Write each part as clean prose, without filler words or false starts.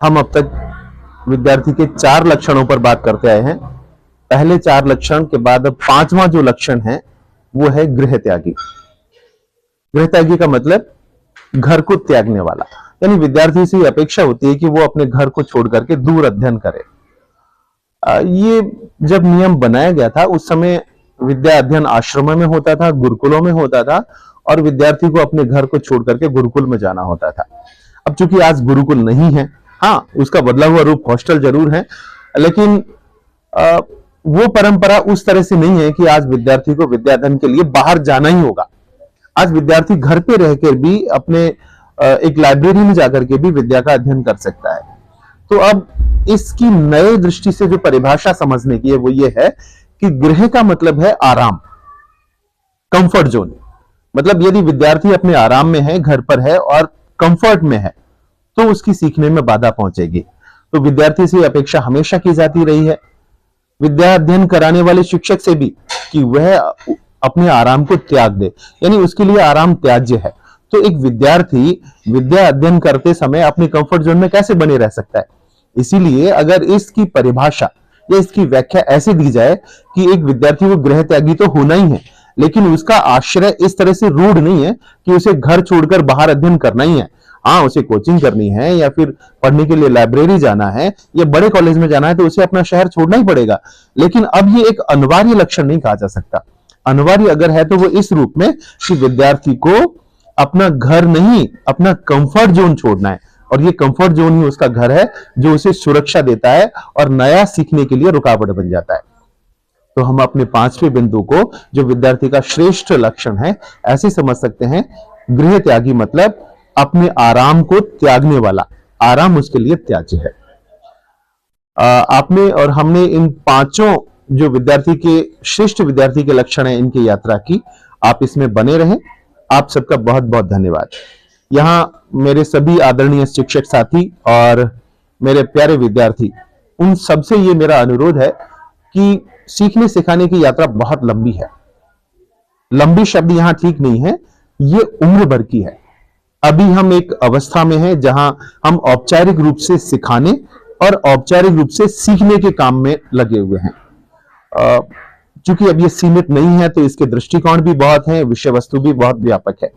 हम अब तक विद्यार्थी के 4 लक्षणों पर बात करते आए हैं। पहले 4 लक्षण के बाद अब 5वां जो लक्षण है वो है गृह त्यागी। गृह त्यागी का मतलब घर को त्यागने वाला, यानी विद्यार्थी से अपेक्षा होती है कि वो अपने घर को छोड़ करके दूर अध्ययन करे। ये जब नियम बनाया गया था उस समय विद्या अध्ययन आश्रमों में होता था, गुरुकुलों में होता था, और विद्यार्थी को अपने घर को छोड़ करके गुरुकुल में जाना होता था। अब चूंकि आज गुरुकुल नहीं है, हाँ उसका बदला हुआ रूप हॉस्टल जरूर है, लेकिन वो परंपरा उस तरह से नहीं है कि आज विद्यार्थी को विद्या अध्ययन के लिए बाहर जाना ही होगा। आज विद्यार्थी घर पे रहकर भी अपने एक लाइब्रेरी में जाकर के भी विद्या का अध्ययन कर सकता है। तो अब इसकी नए दृष्टि से जो परिभाषा समझने की है वो ये है कि गृह का मतलब है आराम, कंफर्ट जोन। मतलब यदि विद्यार्थी अपने आराम में है, घर पर है और कंफर्ट में है, तो उसकी सीखने में बाधा पहुंचेगी। तो विद्यार्थी से अपेक्षा हमेशा की जाती रही है विद्या अध्ययन कराने वाले शिक्षक से भी कि वह अपने आराम को त्याग दे, यानी उसके लिए आराम त्याज्य है। तो एक विद्यार्थी विद्या अध्ययन करते समय अपने कंफर्ट जोन में कैसे बने रह सकता है? इसीलिए अगर इसकी परिभाषा या इसकी व्याख्या ऐसे दी जाए कि एक विद्यार्थी को गृह त्यागी तो होना ही है, लेकिन उसका आश्रय इस तरह से रूढ़ नहीं है कि उसे घर छोड़कर बाहर अध्ययन करना ही है। हाँ, उसे कोचिंग करनी है या फिर पढ़ने के लिए लाइब्रेरी जाना है या बड़े कॉलेज में जाना है तो उसे अपना शहर छोड़ना ही पड़ेगा। लेकिन अब ये एक अनिवार्य लक्षण नहीं कहा जा सकता। अनिवार्य अगर है तो वो इस रूप में कि विद्यार्थी को अपना घर नहीं, अपना कंफर्ट जोन छोड़ना है, और ये कंफर्ट जोन ही उसका घर है जो उसे सुरक्षा देता है और नया सीखने के लिए रुकावट बन जाता है। तो हम अपने 5वें बिंदु को, जो विद्यार्थी का श्रेष्ठ लक्षण है, ऐसे समझ सकते हैं। गृह त्यागी मतलब अपने आराम को त्यागने वाला, आराम उसके लिए त्याज्य है। आपने और हमने इन 5 जो विद्यार्थी के श्रेष्ठ विद्यार्थी के लक्षण है इनकी यात्रा की। आप इसमें बने रहें। आप सबका बहुत बहुत धन्यवाद। यहां मेरे सभी आदरणीय शिक्षक साथी और मेरे प्यारे विद्यार्थी, उन सबसे ये मेरा अनुरोध है कि सीखने सिखाने की यात्रा बहुत लंबी है। लंबी शब्द यहां ठीक नहीं है, ये उम्र भर की है। अभी हम एक अवस्था में हैं जहां हम औपचारिक रूप से सिखाने और औपचारिक रूप से सीखने के काम में लगे हुए हैं। चूंकि अब ये सीमित नहीं है तो इसके दृष्टिकोण भी बहुत हैं, विषय वस्तु भी बहुत व्यापक है।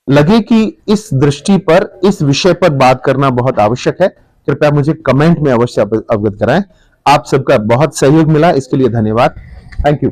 लगे कि इस दृष्टि पर, इस विषय पर बात करना बहुत आवश्यक है, कृपया मुझे कमेंट में अवश्य अवगत कराएं। आप सबका बहुत सहयोग मिला, इसके लिए धन्यवाद। Thank you.